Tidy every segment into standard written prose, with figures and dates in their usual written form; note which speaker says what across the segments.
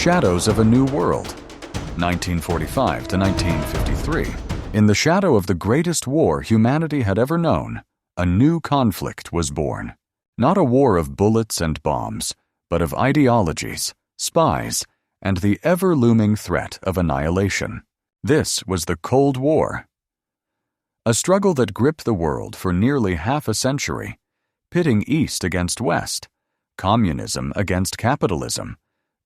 Speaker 1: Shadows of a New World, 1945 to 1953. In the shadow of the greatest war humanity had ever known, a new conflict was born. Not a war of bullets and bombs, but of ideologies, spies, and the ever-looming threat of annihilation. This was the Cold War. A struggle that gripped the world for nearly half a century, pitting East against West, communism against capitalism,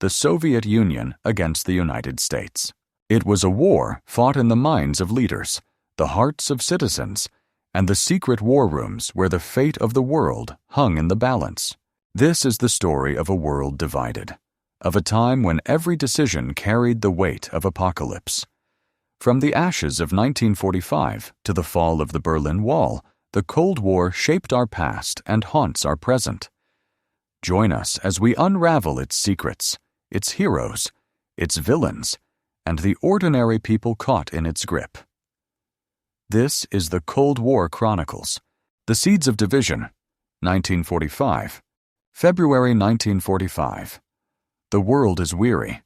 Speaker 1: the Soviet Union against the United States. It was a war fought in the minds of leaders, the hearts of citizens, and the secret war rooms where the fate of the world hung in the balance. This is the story of a world divided, of a time when every decision carried the weight of apocalypse. From the ashes of 1945 to the fall of the Berlin Wall, the Cold War shaped our past and haunts our present. Join us as we unravel its secrets, its heroes, its villains, and the ordinary people caught in its grip. This is the Cold War Chronicles. The Seeds of Division, 1945. February 1945. The world is weary,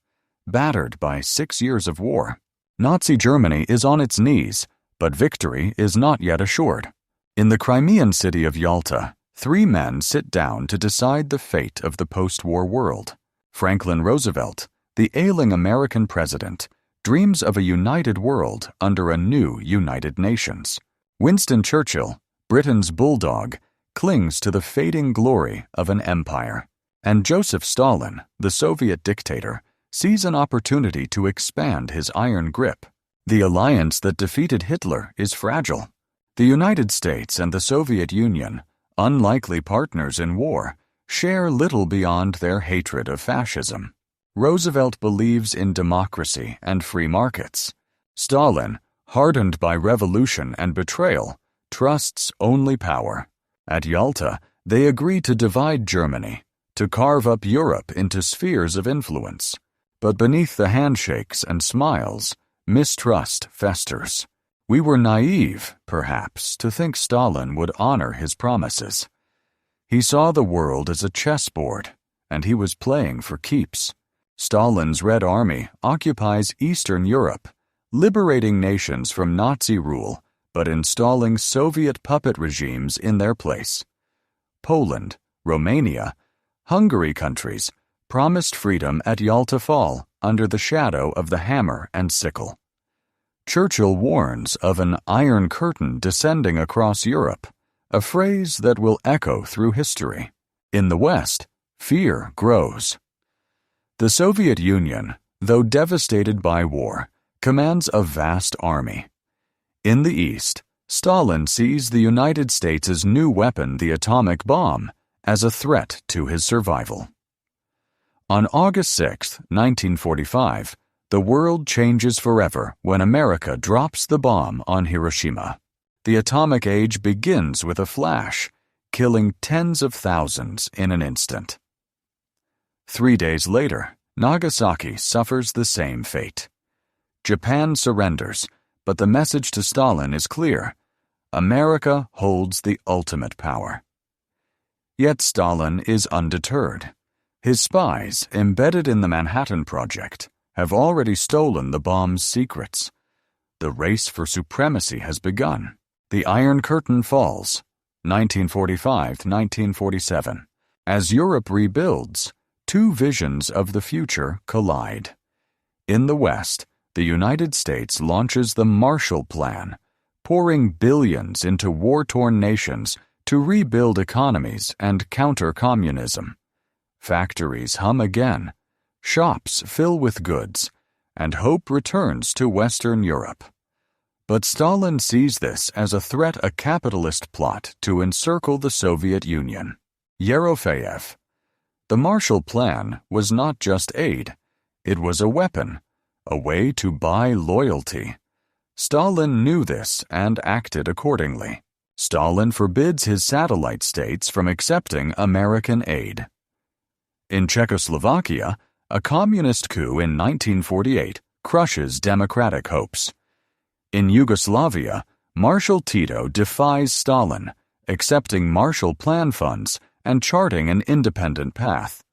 Speaker 1: battered by 6 years of war. Nazi Germany is on its knees, but victory is not yet assured. In the Crimean city of Yalta, 3 men sit down to decide the fate of the post-war world. Franklin Roosevelt, the ailing American president, dreams of a united world under a new United Nations. Winston Churchill, Britain's bulldog, clings to the fading glory of an empire. And Joseph Stalin, the Soviet dictator, sees an opportunity to expand his iron grip. The alliance that defeated Hitler is fragile. The United States and the Soviet Union, unlikely partners in war, share little beyond their hatred of fascism. Roosevelt believes in democracy and free markets. Stalin, hardened by revolution and betrayal, trusts only power. At Yalta, they agree to divide Germany, to carve up Europe into spheres of influence. But beneath the handshakes and smiles, mistrust festers. We were naive, perhaps, to think Stalin would honor his promises. He saw the world as a chessboard, and he was playing for keeps. Stalin's Red Army occupies Eastern Europe, liberating nations from Nazi rule, but installing Soviet puppet regimes in their place. Poland, Romania, Hungary countries promised freedom at Yalta Fall under the shadow of the hammer and sickle. Churchill warns of an Iron Curtain descending across Europe, a phrase that will echo through history. In the West, fear grows. The Soviet Union, though devastated by war, commands a vast army. In the East, Stalin sees the United States' new weapon, the atomic bomb, as a threat to his survival. On August 6, 1945, the world changes forever when America drops the bomb on Hiroshima. The atomic age begins with a flash, killing tens of thousands in an instant. 3 days later, Nagasaki suffers the same fate. Japan surrenders, but the message to Stalin is clear: America holds the ultimate power. Yet Stalin is undeterred. His spies, embedded in the Manhattan Project, have already stolen the bomb's secrets. The race for supremacy has begun. The Iron Curtain falls, 1945-1947. As Europe rebuilds, 2 visions of the future collide. In the West, the United States launches the Marshall Plan, pouring billions into war-torn nations to rebuild economies and counter communism. Factories hum again, shops fill with goods, and hope returns to Western Europe. But Stalin sees this as a threat, a capitalist plot to encircle the Soviet Union. Yerofeyev. The Marshall Plan was not just aid, it was a weapon, a way to buy loyalty. Stalin knew this and acted accordingly. Stalin forbids his satellite states from accepting American aid. In Czechoslovakia, a communist coup in 1948 crushes democratic hopes. In Yugoslavia, Marshal Tito defies Stalin, accepting Marshall Plan funds and charting an independent path.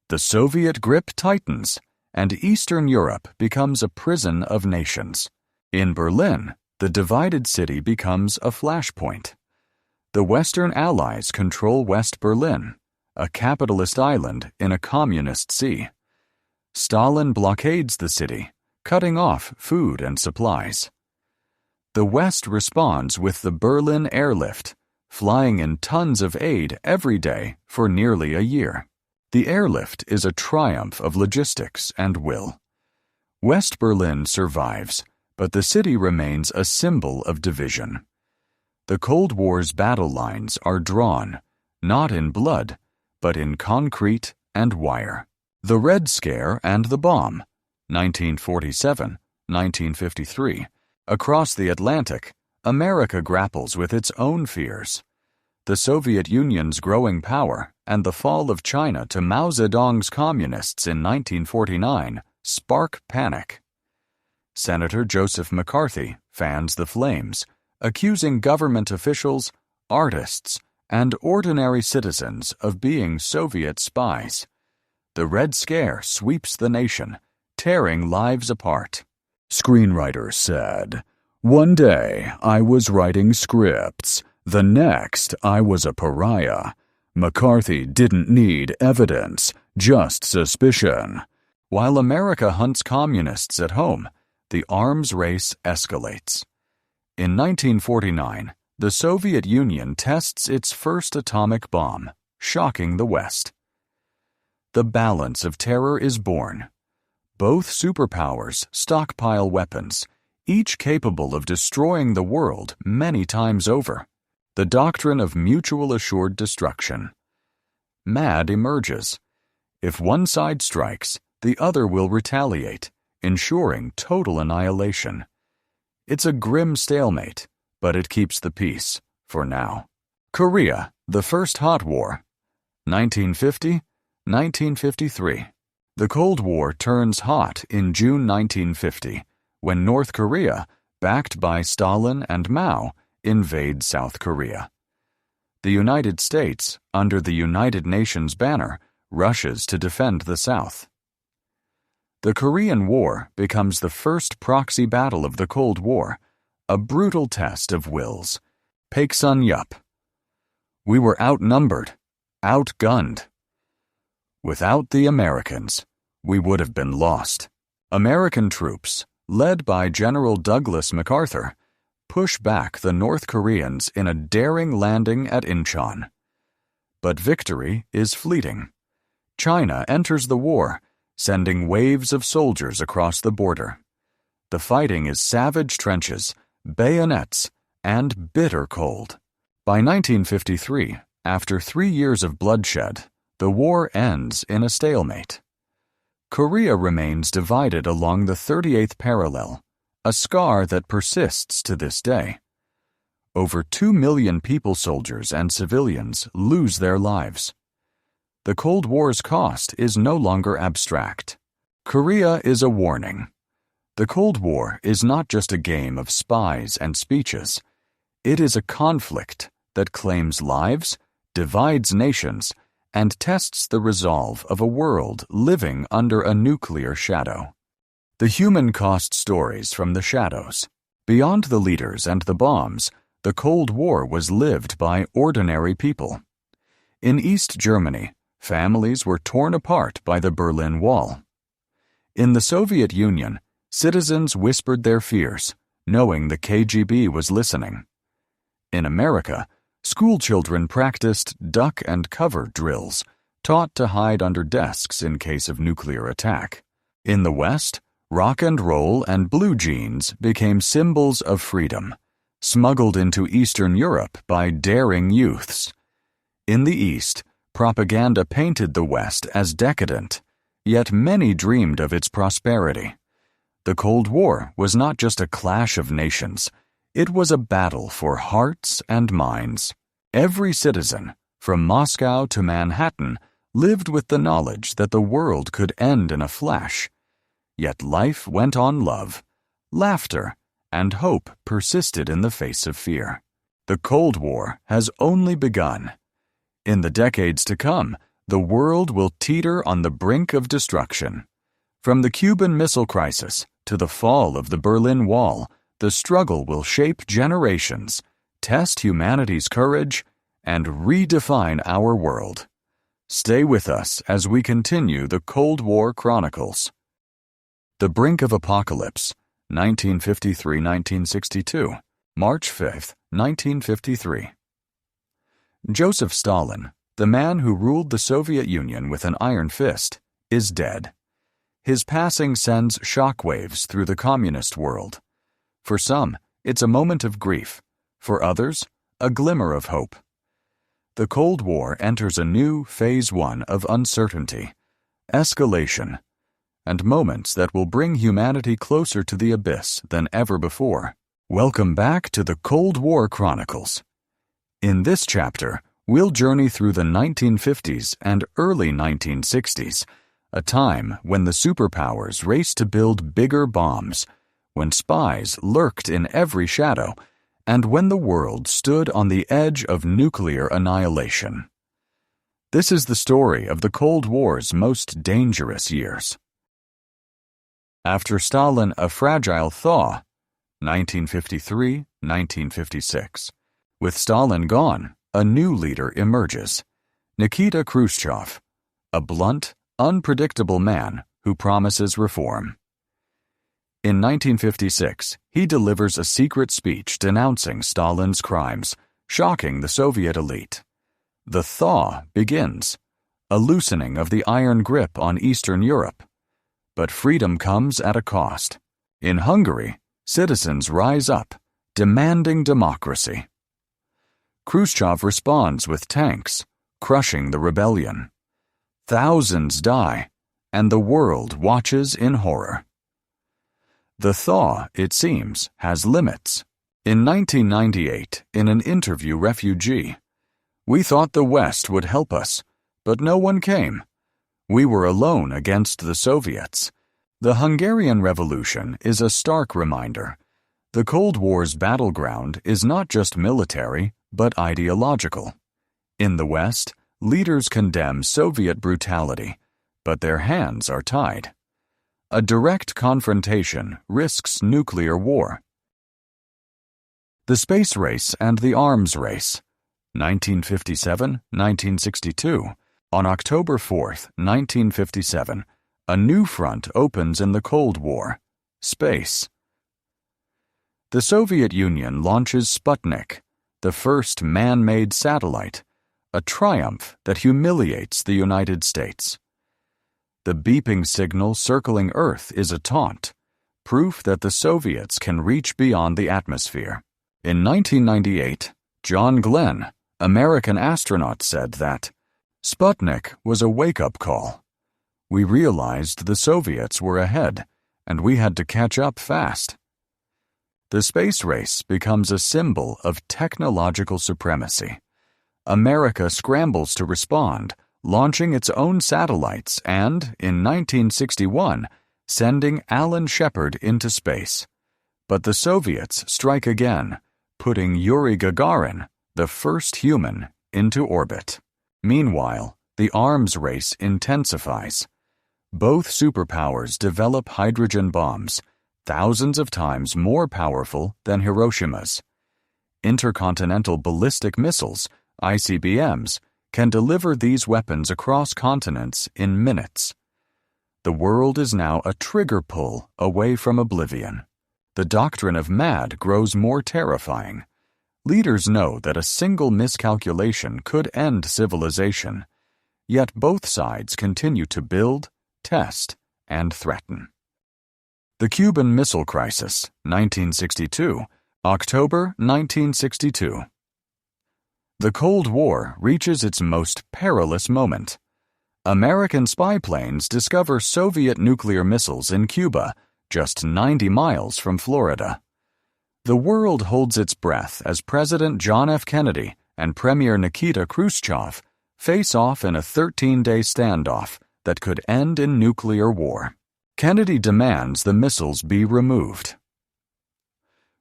Speaker 1: The Soviet grip tightens, and Eastern Europe becomes a prison of nations. In Berlin, the divided city becomes a flashpoint. The Western Allies control West Berlin, a capitalist island in a communist sea. Stalin blockades the city, cutting off food and supplies. The West responds with the Berlin Airlift, flying in tons of aid every day for nearly a year. The airlift is a triumph of logistics and will. West Berlin survives, but the city remains a symbol of division. The Cold War's battle lines are drawn, not in blood, but in concrete and wire. The Red Scare and the Bomb, 1947, 1953. Across the Atlantic, America grapples with its own fears. The Soviet Union's growing power and the fall of China to Mao Zedong's communists in 1949 spark panic. Senator Joseph McCarthy fans the flames, accusing government officials, artists, and ordinary citizens of being Soviet spies. The Red Scare sweeps the nation, tearing lives apart. Screenwriter said, "One day I was writing scripts. The next I was a pariah. McCarthy didn't need evidence, just suspicion." While America hunts communists at home, the arms race escalates. In 1949, the Soviet Union tests its first atomic bomb, shocking the West. The balance of terror is born. Both superpowers stockpile weapons, each capable of destroying the world many times over. The doctrine of mutual assured destruction. MAD emerges. If one side strikes, the other will retaliate, ensuring total annihilation. It's a grim stalemate, but it keeps the peace, for now. Korea, the First Hot War, 1950, 1953. The Cold War turns hot in June 1950, when North Korea, backed by Stalin and Mao, invades South Korea. The United States, under the United Nations banner, rushes to defend the South. The Korean War becomes the first proxy battle of the Cold War, a brutal test of wills. Paek Sun-yup. We were outnumbered, outgunned. Without the Americans, we would have been lost. American troops, led by General Douglas MacArthur, push back the North Koreans in a daring landing at Incheon. But victory is fleeting. China enters the war, sending waves of soldiers across the border. The fighting is savage trenches, bayonets, and bitter cold. By 1953, after 3 years of bloodshed, the war ends in a stalemate. Korea remains divided along the 38th parallel, a scar that persists to this day. Over 2 million people soldiers and civilians lose their lives. The Cold War's cost is no longer abstract. Korea is a warning. The Cold War is not just a game of spies and speeches. It is a conflict that claims lives, divides nations, and tests the resolve of a world living under a nuclear shadow. The human cost stories from the shadows. Beyond the leaders and the bombs, the Cold War was lived by ordinary people. In East Germany, families were torn apart by the Berlin Wall. In the Soviet Union, citizens whispered their fears, knowing the KGB was listening. In America, schoolchildren practiced duck and cover drills, taught to hide under desks in case of nuclear attack. In the West, rock and roll and blue jeans became symbols of freedom, smuggled into Eastern Europe by daring youths. In the East, propaganda painted the West as decadent, yet many dreamed of its prosperity. The Cold War was not just a clash of nations, it was a battle for hearts and minds. Every citizen, from Moscow to Manhattan, lived with the knowledge that the world could end in a flash. Yet life went on love, laughter, and hope persisted in the face of fear. The Cold War has only begun. In the decades to come, the world will teeter on the brink of destruction. From the Cuban Missile Crisis to the fall of the Berlin Wall, the struggle will shape generations, test humanity's courage, and redefine our world. Stay with us as we continue the Cold War Chronicles. The Brink of Apocalypse, 1953-1962, March 5, 1953. Joseph Stalin, the man who ruled the Soviet Union with an iron fist, is dead. His passing sends shockwaves through the communist world. For some, it's a moment of grief. For others, a glimmer of hope. The Cold War enters a new phase 1 of uncertainty, escalation, and moments that will bring humanity closer to the abyss than ever before. Welcome back to the Cold War Chronicles. In this chapter, we'll journey through the 1950s and early 1960s, a time when the superpowers raced to build bigger bombs, when spies lurked in every shadow, and when the world stood on the edge of nuclear annihilation. This is the story of the Cold War's most dangerous years. After Stalin, a fragile thaw, 1953-1956. With Stalin gone, a new leader emerges, Nikita Khrushchev, a blunt, unpredictable man who promises reform. In 1956, he delivers a secret speech denouncing Stalin's crimes, shocking the Soviet elite. The thaw begins, a loosening of the iron grip on Eastern Europe. But freedom comes at a cost. In Hungary, citizens rise up, demanding democracy. Khrushchev responds with tanks, crushing the rebellion. Thousands die, and the world watches in horror. The thaw, it seems, has limits. In 1998, in an interview refugee, "We thought the West would help us, but no one came. We were alone against the Soviets." The Hungarian Revolution is a stark reminder. The Cold War's battleground is not just military, but ideological. In the West, leaders condemn Soviet brutality, but their hands are tied. A direct confrontation risks nuclear war. The Space Race and the Arms Race, 1957-1962. On October 4, 1957, a new front opens in the Cold War: space. The Soviet Union launches Sputnik, the first man-made satellite, a triumph that humiliates the United States. The beeping signal circling Earth is a taunt, proof that the Soviets can reach beyond the atmosphere. In 1998, John Glenn, American astronaut, said that Sputnik was a wake-up call. We realized the Soviets were ahead, and we had to catch up fast. The space race becomes a symbol of technological supremacy. America scrambles to respond, launching its own satellites and, in 1961, sending Alan Shepard into space. But the Soviets strike again, putting Yuri Gagarin, the first human, into orbit. Meanwhile, the arms race intensifies. Both superpowers develop hydrogen bombs, thousands of times more powerful than Hiroshima's. Intercontinental ballistic missiles, ICBMs, can deliver these weapons across continents in minutes. The world is now a trigger pull away from oblivion. The doctrine of MAD grows more terrifying. Leaders know that a single miscalculation could end civilization, yet both sides continue to build, test, and threaten. The Cuban Missile Crisis, 1962, October 1962. The Cold War reaches its most perilous moment. American spy planes discover Soviet nuclear missiles in Cuba, just 90 miles from Florida. The world holds its breath as President John F. Kennedy and Premier Nikita Khrushchev face off in a 13-day standoff that could end in nuclear war. Kennedy demands the missiles be removed.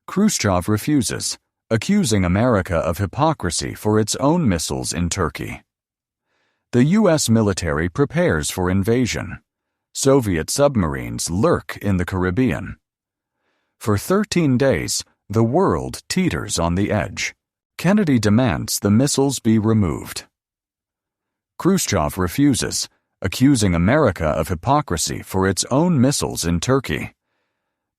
Speaker 1: Khrushchev refuses, accusing America of hypocrisy for its own missiles in Turkey. The U.S. military prepares for invasion. Soviet submarines lurk in the Caribbean. For 13 days, the world teeters on the edge. Kennedy demands the missiles be removed. Khrushchev refuses, accusing America of hypocrisy for its own missiles in Turkey.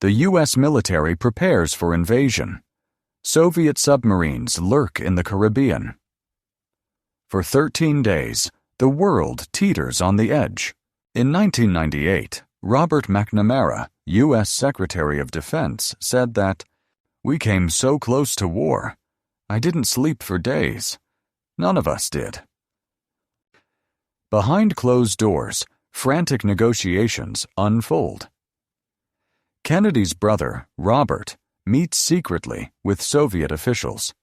Speaker 1: The U.S. military prepares for invasion. Soviet submarines lurk in the Caribbean. For 13 days, the world teeters on the edge. In 1998, Robert McNamara, U.S. Secretary of Defense, said that, "We came so close to war. I didn't sleep for days. None of us did." Behind closed doors, frantic negotiations unfold. Kennedy's brother, Robert, meets secretly with Soviet officials.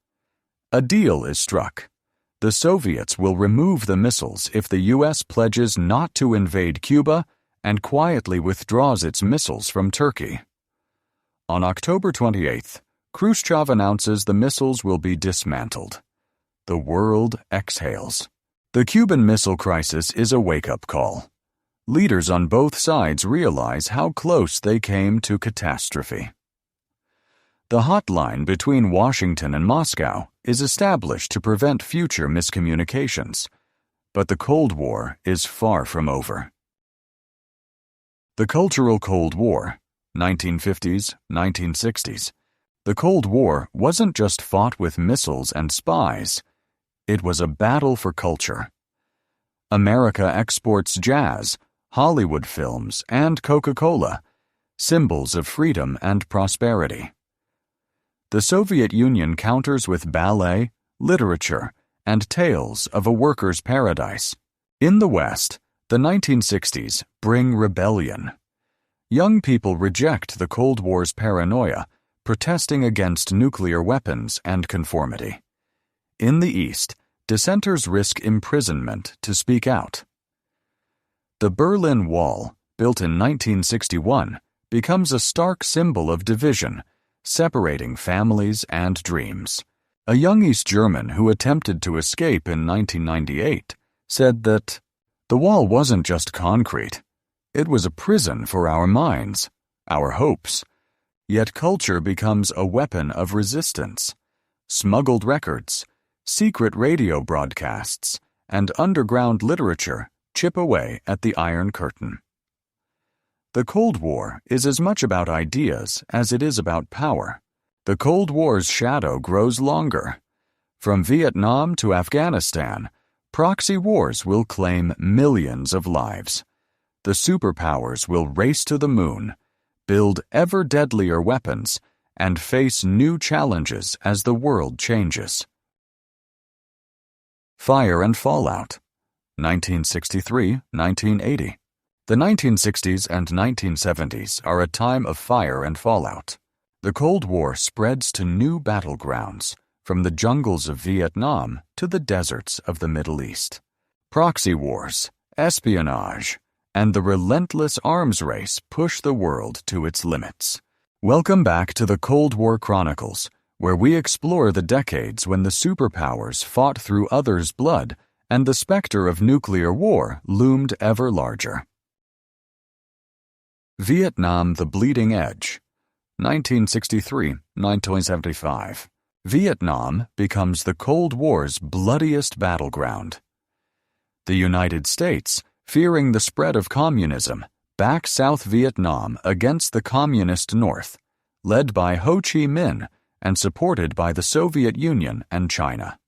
Speaker 1: A deal is struck. The Soviets will remove the missiles if the U.S. pledges not to invade Cuba and quietly withdraws its missiles from Turkey. On October 28th, Khrushchev announces the missiles will be dismantled. The world exhales. The Cuban Missile Crisis is a wake-up call. Leaders on both sides realize how close they came to catastrophe. The hotline between Washington and Moscow is established to prevent future miscommunications, but the Cold War is far from over. The Cultural Cold War, 1950s, 1960s. The Cold War wasn't just fought with missiles and spies. It was a battle for culture. America exports jazz, Hollywood films, and Coca-Cola, symbols of freedom and prosperity. The Soviet Union counters with ballet, literature, and tales of a worker's paradise. In the West, the 1960s bring rebellion. Young people reject the Cold War's paranoia, protesting against nuclear weapons and conformity. In the East, dissenters risk imprisonment to speak out. The Berlin Wall, built in 1961, becomes a stark symbol of division, separating families and dreams. A young East German who attempted to escape in 1998 said that the wall wasn't just concrete. It was a prison for our minds, our hopes. Yet culture becomes a weapon of resistance. Smuggled records, secret radio broadcasts, and underground literature chip away at the Iron Curtain. The Cold War is as much about ideas as it is about power. The Cold War's shadow grows longer. From Vietnam to Afghanistan, proxy wars will claim millions of lives. The superpowers will race to the moon, build ever deadlier weapons, and face new challenges as the world changes. Fire and Fallout, 1963-1980. The 1960s and 1970s are a time of fire and fallout. The Cold War spreads to new battlegrounds, from the jungles of Vietnam to the deserts of the Middle East. Proxy wars, espionage, and the relentless arms race push the world to its limits. Welcome back to the Cold War Chronicles, where we explore the decades when the superpowers fought through others' blood and the specter of nuclear war loomed ever larger. Vietnam: The Bleeding Edge, 1963-1975. Vietnam becomes the Cold War's bloodiest battleground. The United States, fearing the spread of communism, backs South Vietnam against the Communist North, led by Ho Chi Minh and supported by the Soviet Union and China.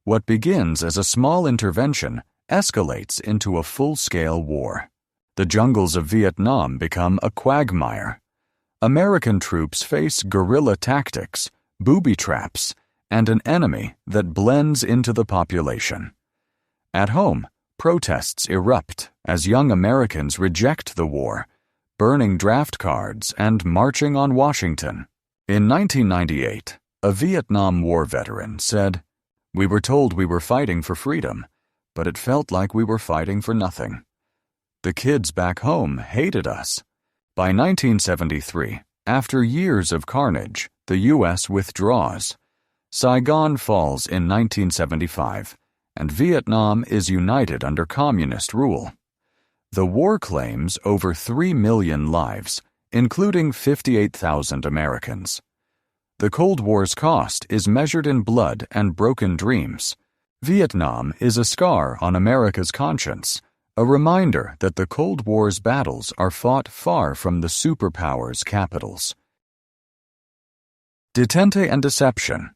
Speaker 1: What begins as a small intervention escalates into a full-scale war. The jungles of Vietnam become a quagmire. American troops face guerrilla tactics, booby traps, and an enemy that blends into the population. At home, protests erupt as young Americans reject the war, burning draft cards and marching on Washington. In 1998, a Vietnam War veteran said, "We were told we were fighting for freedom, but it felt like we were fighting for nothing. The kids back home hated us." By 1973, after years of carnage, the U.S. withdraws. Saigon falls in 1975, and Vietnam is united under communist rule. The war claims over 3 million lives, including 58,000 Americans. The Cold War's cost is measured in blood and broken dreams. Vietnam is a scar on America's conscience, a reminder that the Cold War's battles are fought far from the superpowers' capitals. Detente and Deception,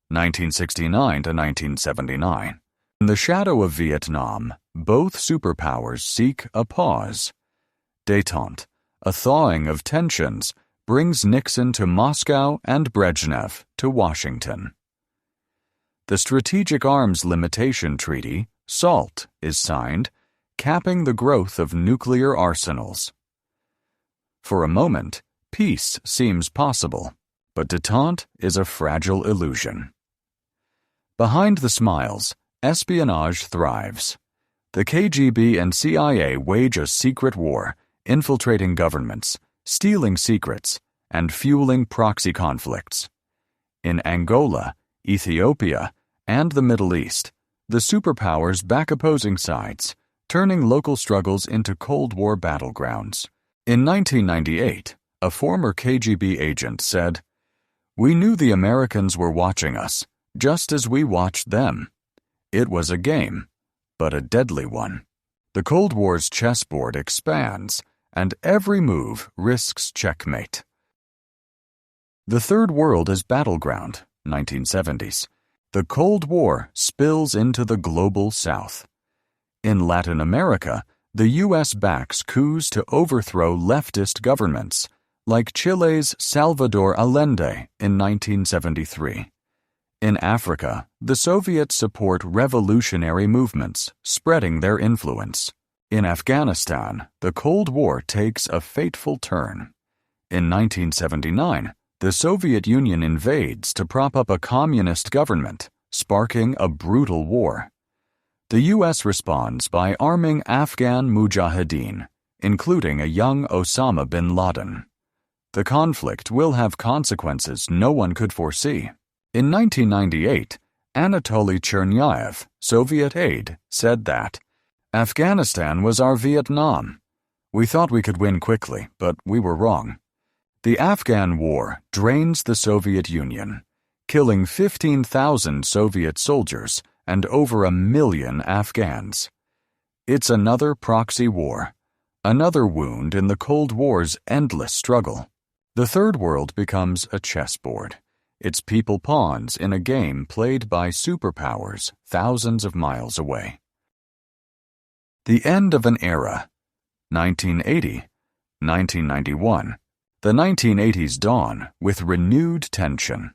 Speaker 1: 1969 to 1979. In the shadow of Vietnam, both superpowers seek a pause. Détente, a thawing of tensions, brings Nixon to Moscow and Brezhnev to Washington. The Strategic Arms Limitation Treaty, SALT, is signed, capping the growth of nuclear arsenals. For a moment, peace seems possible, but détente is a fragile illusion. Behind the smiles, espionage thrives. The KGB and CIA wage a secret war, infiltrating governments, stealing secrets, and fueling proxy conflicts. In Angola, Ethiopia, and the Middle East, the superpowers back opposing sides, turning local struggles into Cold War battlegrounds. In 1998, a former KGB agent said, "We knew the Americans were watching us, just as we watched them. It was a game, but a deadly one." The Cold War's chessboard expands, and every move risks checkmate. The Third World as Battleground, 1970s. The Cold War spills into the global South. In Latin America, the U.S. backs coups to overthrow leftist governments, like Chile's Salvador Allende in 1973. In Africa, the Soviets support revolutionary movements, spreading their influence. In Afghanistan, the Cold War takes a fateful turn. In 1979, the Soviet Union invades to prop up a communist government, sparking a brutal war. The U.S. responds by arming Afghan mujahideen, including a young Osama bin Laden. The conflict will have consequences no one could foresee. In 1998, Anatoly Chernyaev, Soviet aide, said that, "Afghanistan was our Vietnam. We thought we could win quickly, but we were wrong." The Afghan War drains the Soviet Union, killing 15,000 Soviet soldiers and over 1 million Afghans. It's another proxy war, another wound in the Cold War's endless struggle. The Third World becomes a chessboard, its people pawns in a game played by superpowers thousands of miles away. The End of an Era, 1980, 1991. The 1980s dawn with renewed tension.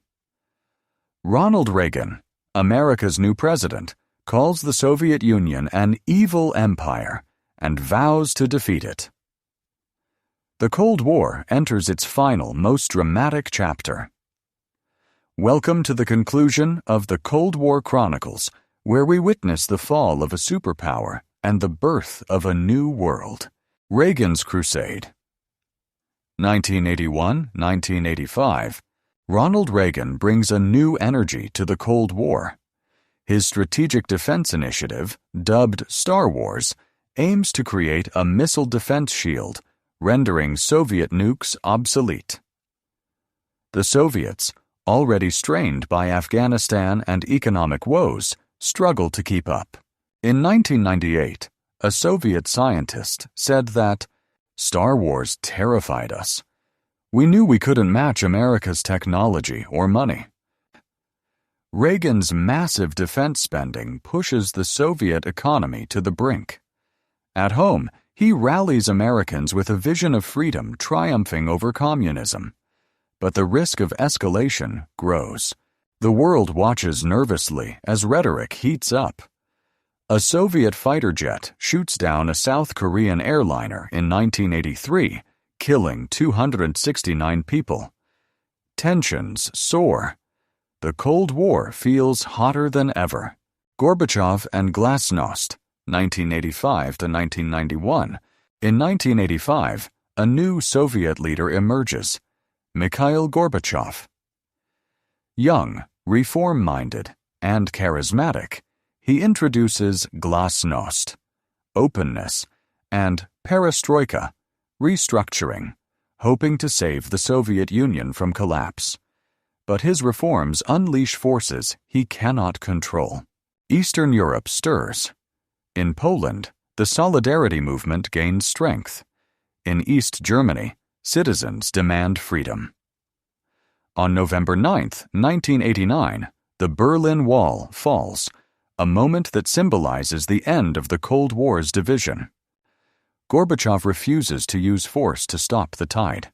Speaker 1: Ronald Reagan, America's new president, calls the Soviet Union an evil empire and vows to defeat it. The Cold War enters its final, most dramatic chapter. Welcome to the conclusion of the Cold War Chronicles, where we witness the fall of a superpower and the birth of a new world. Reagan's Crusade. 1981-1985, Ronald Reagan brings a new energy to the Cold War. His Strategic Defense Initiative, dubbed Star Wars, aims to create a missile defense shield, rendering Soviet nukes obsolete. The Soviets, already strained by Afghanistan and economic woes, struggle to keep up. In 1998, a Soviet scientist said that Star Wars terrified us. We knew we couldn't match America's technology or money. Reagan's massive defense spending pushes the Soviet economy to the brink. At home, he rallies Americans with a vision of freedom triumphing over communism. But the risk of escalation grows. The world watches nervously as rhetoric heats up. A Soviet fighter jet shoots down a South Korean airliner in 1983, killing 269 people. Tensions soar. The Cold War feels hotter than ever. Gorbachev and Glasnost, 1985 to 1991. In 1985, a new Soviet leader emerges, Mikhail Gorbachev. Young, reform-minded, and charismatic, he introduces Glasnost, openness, and perestroika, restructuring, hoping to save the Soviet Union from collapse. But his reforms unleash forces he cannot control. Eastern Europe stirs. In Poland, the Solidarity movement gains strength. In East Germany, citizens demand freedom. On November 9, 1989, the Berlin Wall falls, a moment that symbolizes the end of the Cold War's division. Gorbachev refuses to use force to stop the tide.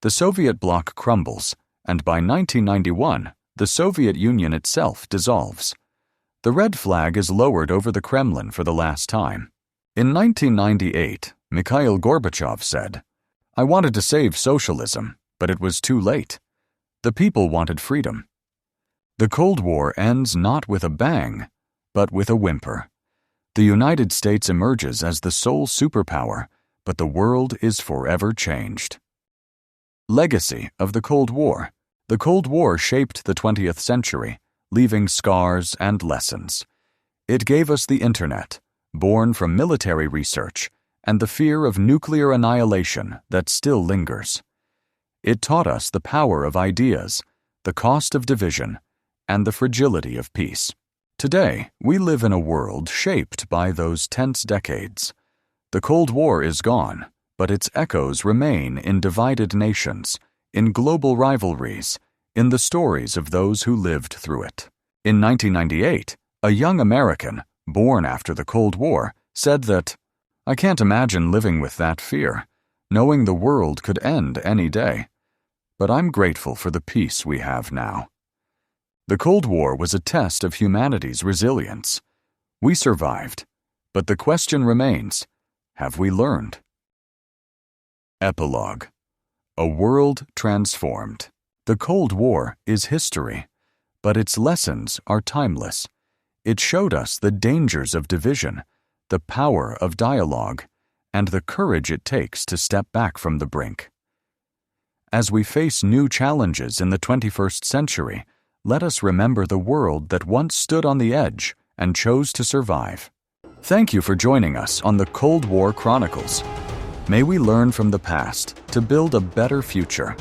Speaker 1: The Soviet bloc crumbles, and by 1991, the Soviet Union itself dissolves. The red flag is lowered over the Kremlin for the last time. In 1998, Mikhail Gorbachev said, "I wanted to save socialism, but it was too late. The people wanted freedom." The Cold War ends not with a bang, but with a whimper. The United States emerges as the sole superpower, but the world is forever changed. Legacy of the Cold War. The Cold War shaped the 20th century, leaving scars and lessons. It gave us the Internet, born from military research, and the fear of nuclear annihilation that still lingers. It taught us the power of ideas, the cost of division, and the fragility of peace. Today, we live in a world shaped by those tense decades. The Cold War is gone, but its echoes remain in divided nations, in global rivalries, in the stories of those who lived through it. In 1998, a young American, born after the Cold War, said that, "I can't imagine living with that fear, knowing the world could end any day. But I'm grateful for the peace we have now." The Cold War was a test of humanity's resilience. We survived, but the question remains, have we learned? Epilogue. A world transformed. The Cold War is history, but its lessons are timeless. It showed us the dangers of division, the power of dialogue, and the courage it takes to step back from the brink. As we face new challenges in the 21st century, let us remember the world that once stood on the edge and chose to survive. Thank you for joining us on the Cold War Chronicles. May we learn from the past to build a better future.